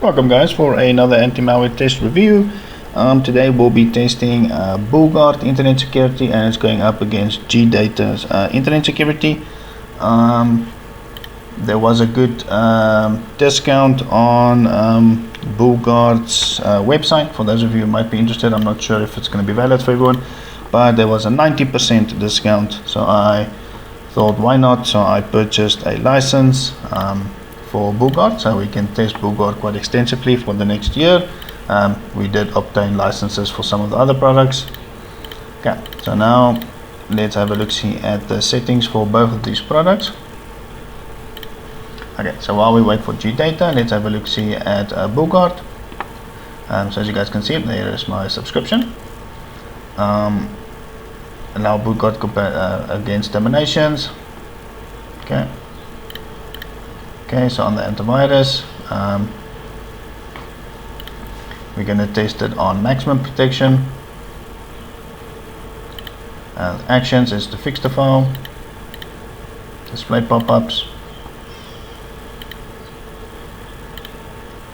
Welcome guys for another anti-malware test review. Today we'll be testing Bullgaurd Internet Security, and it's going up against GData's Internet Security. There was a good discount on Bullgaurd's website. For those of you who might be interested, I'm not sure if it's going to be valid for everyone, but there was a 90% discount, so I thought why not. So I purchased a license for Bullgaurd, so we can test Bullgaurd quite extensively for the next year. We did obtain licenses for some of the other products. Okay, so now let's have a look see at the settings for both of these products. Okay, so while we wait for GData, let's have a look see at Bullgaurd. So as you guys can see, there is my subscription. Allow Bullgaurd against terminations. Okay, so on the antivirus, we're going to test it on maximum protection. Actions is to fix the file, display pop-ups,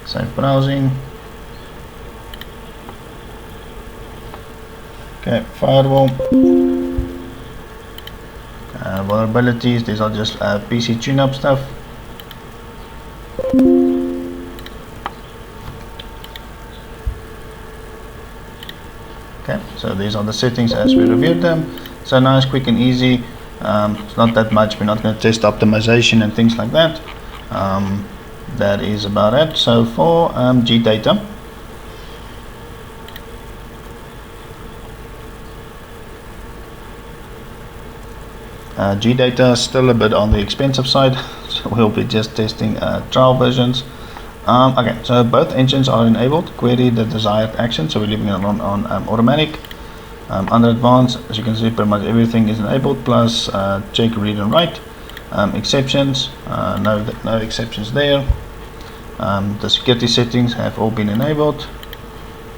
safe browsing. Okay, firewall. Vulnerabilities, these are just PC tune-up stuff. Okay, so these are the settings as we reviewed them. So nice, quick and easy. It's not that much. We're not going to test optimization and things like that. That is about it. So for GData, GData is still a bit on the expensive side, so we'll be just testing trial versions. Okay, so both engines are enabled. Query the desired action, so we're leaving it on automatic. Under advanced, as you can see, pretty much everything is enabled, plus check read and write. Exceptions, no exceptions there. The security settings have all been enabled.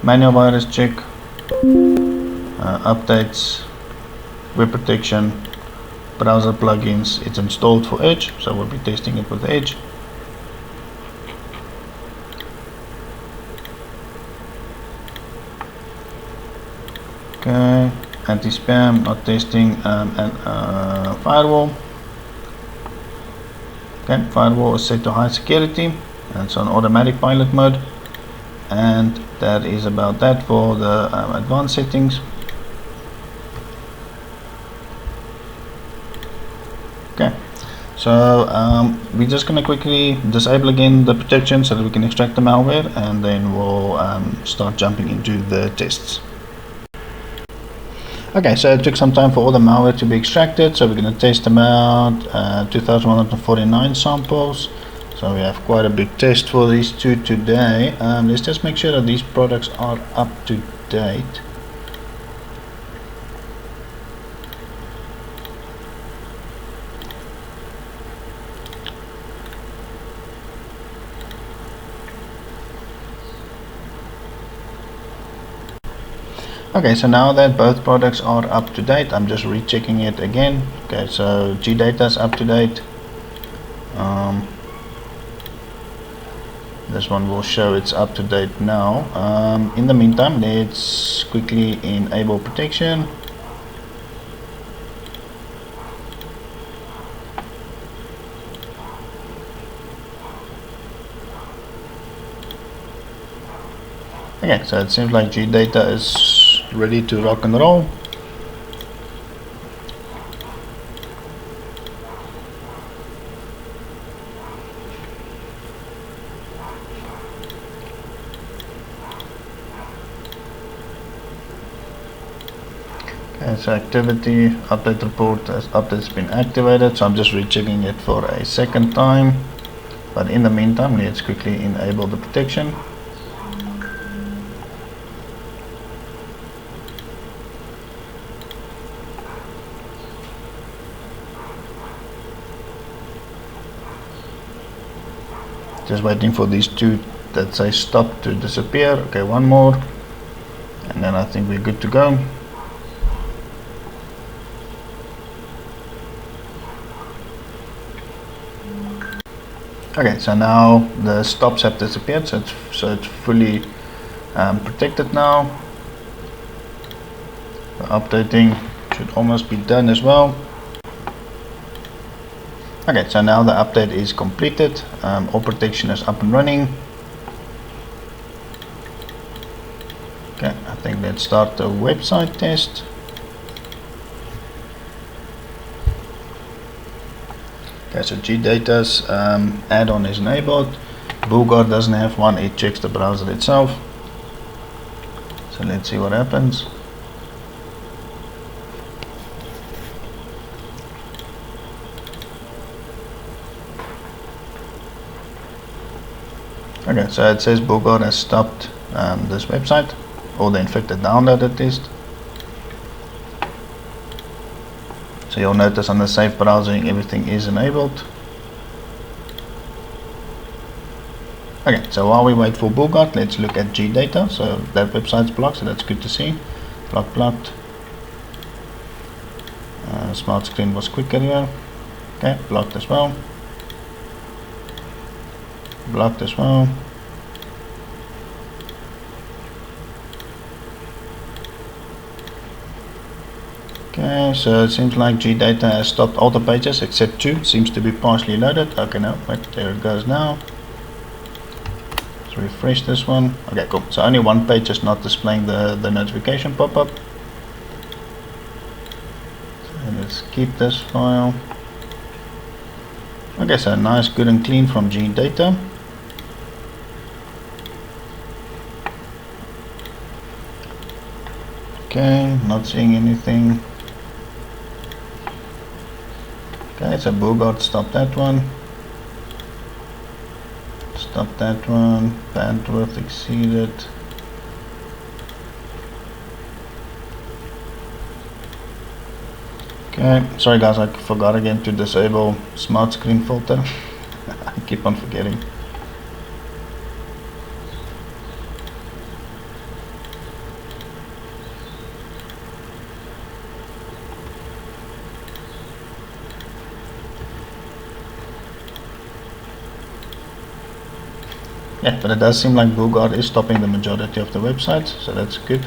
Manual virus check, updates, web protection, browser plugins. It's installed for Edge, so we'll be testing it with Edge. Okay, anti-spam, not testing, and firewall. Okay, firewall is set to high security, and it's on automatic pilot mode, and that is about that for the advanced settings. Okay, so we're just going to quickly disable again the protection so that we can extract the malware, and then we'll start jumping into the tests. Okay, so it took some time for all the malware to be extracted, so we're going to test about 2,149 samples. So we have quite a big test for these two today. Let's just make sure that these products are up to date. Okay, so now that both products are up to date, I'm just rechecking it again. Okay, so GData is up to date. This one will show it's up to date now. In the meantime, let's quickly enable protection. Okay, so it seems like GData is ready to rock and roll. Okay, so activity update report as update's been activated, so I'm just rechecking it for a second time, but in the meantime let's quickly enable the protection. Just waiting for these two that say stop to disappear. Okay, one more, and then I think we're good to go. Okay, so now the stops have disappeared, so it's fully protected now. The updating should almost be done as well. Okay, so now the update is completed. All protection is up and running. Okay, I think let's start the website test. Okay, so GData's add-on is enabled. Bullgaurd doesn't have one, it checks the browser itself. So let's see what happens. Okay, so it says Bullgaurd has stopped this website, or the infected download at least. So you'll notice on the safe browsing everything is enabled. Okay, so while we wait for Bullgaurd, let's look at GData. So that website's blocked, so that's good to see. Blocked. Smart screen was quicker here. Okay, blocked as well. Blocked as well. Okay, so it seems like GData has stopped all the pages except 2. Seems to be partially loaded. Okay, no, wait, there it goes now. Let's refresh this one. Okay, cool. So only one page is not displaying the notification pop-up. So let's keep this file. Okay, so nice, good and clean from GData. Okay, not seeing anything. Okay, so Bullgaurd stopped that one. Stop that one. Bandwidth exceeded. Okay, sorry guys, I forgot again to disable smart screen filter. I keep on forgetting. Yeah, but it does seem like Bullgaurd is stopping the majority of the websites, so that's good.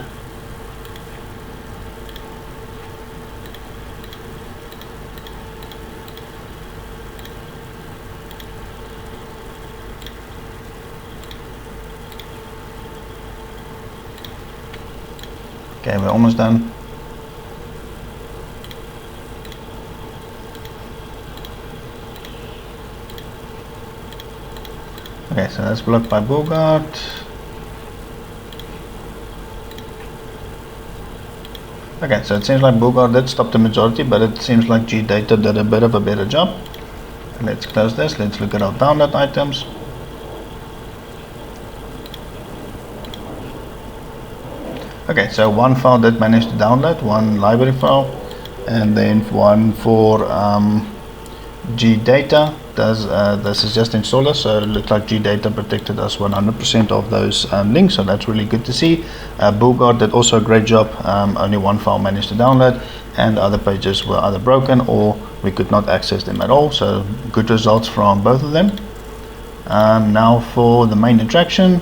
Okay, we're almost done. Okay, so that's blocked by Bullgaurd. Okay, so it seems like Bullgaurd did stop the majority, but it seems like GData did a bit of a better job. Let's close this. Let's look at our download items. Okay, so one file did manage to download, one library file, and then one for GData. This is just installer, so it looks like GData protected us 100% of those links, so that's really good to see. Bullgaurd did also a great job. Only one file managed to download, and other pages were either broken or we could not access them at all, so good results from both of them. Now for the main interaction.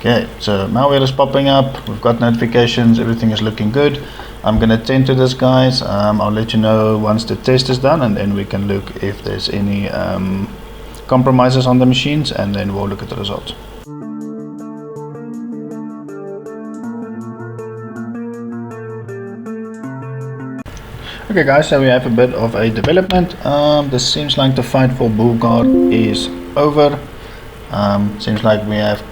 Okay, so malware is popping up, we've got notifications, everything is looking good. I'm going to tend to this, guys. I'll let you know once the test is done, and then we can look if there's any compromises on the machines, and then we'll look at the results. Okay guys, so we have a bit of a development. This seems like the fight for Bullgaurd is over. Seems like we have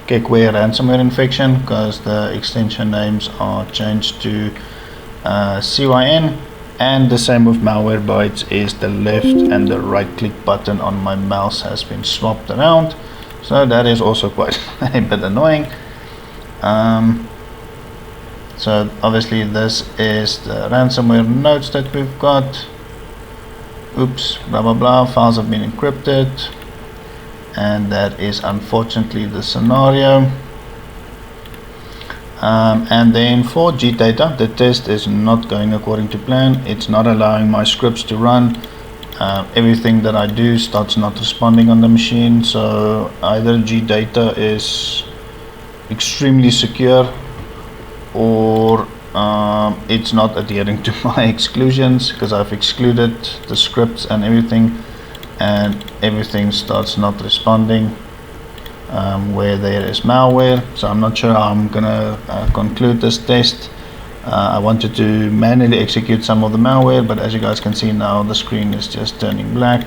cakeware ransomware infection, because the extension names are changed to CYN, and the same with Malwarebytes is the left and the right click button on my mouse has been swapped around, so that is also quite a bit annoying. So obviously this is the ransomware notes that we've got. Oops, blah blah blah, files have been encrypted. And that is unfortunately the scenario. And then for GData, the test is not going according to plan. It's not allowing my scripts to run. Everything that I do starts not responding on the machine. So either GData is extremely secure, or it's not adhering to my exclusions, because I've excluded the scripts and everything starts not responding where there is malware. So I'm not sure how I'm gonna conclude this test. I wanted to manually execute some of the malware, but as you guys can see now, the screen is just turning black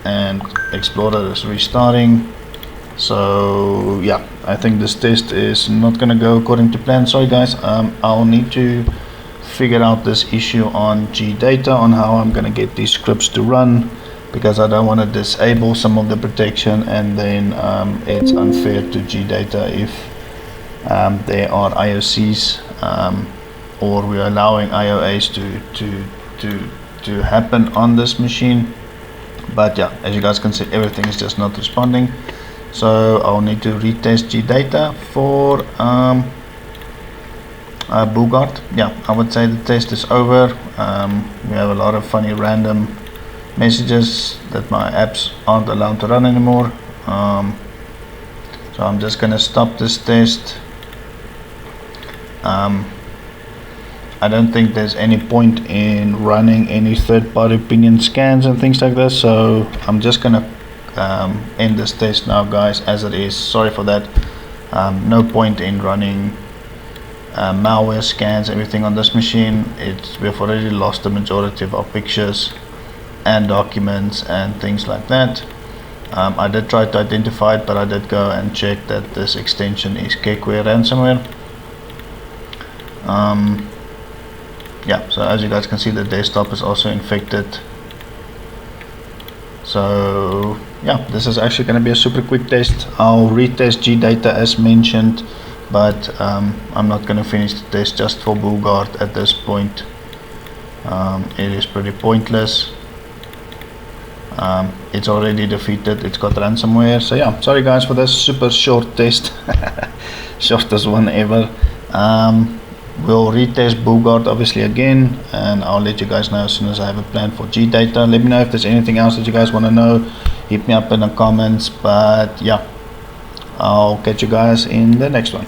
and Explorer is restarting. So yeah, I think this test is not gonna go according to plan. Sorry guys, I'll need to figure out this issue on GData on how I'm gonna get these scripts to run, because I don't want to disable some of the protection and then it's unfair to GData if there are IOCs or we're allowing IOAs to happen on this machine. But yeah, as you guys can see, everything is just not responding. So I'll need to retest GData for Bullgaurd. Yeah, I would say the test is over. We have a lot of funny random messages that my apps aren't allowed to run anymore. So I'm just gonna stop this test. I don't think there's any point in running any third-party opinion scans and things like that, so I'm just gonna end this test now guys as it is. Sorry for that. No point in running malware scans, everything on this machine. We've already lost the majority of our pictures and documents and things like that. I did try to identify it, but I did go and check that this extension is Kekware ransomware. Yeah, so as you guys can see, the desktop is also infected. So yeah, this is actually going to be a super quick test. I'll retest GData as mentioned, but I'm not going to finish the test just for Bullgaurd at this point. It is pretty pointless. It's already defeated, it's got ransomware. So yeah, sorry guys for this super short test. Shortest one ever. We'll retest Bullgaurd obviously again, and I'll let you guys know as soon as I have a plan for GData. Let me know if there's anything else that you guys want to know. Hit me up in the comments. But yeah, I'll catch you guys in the next one.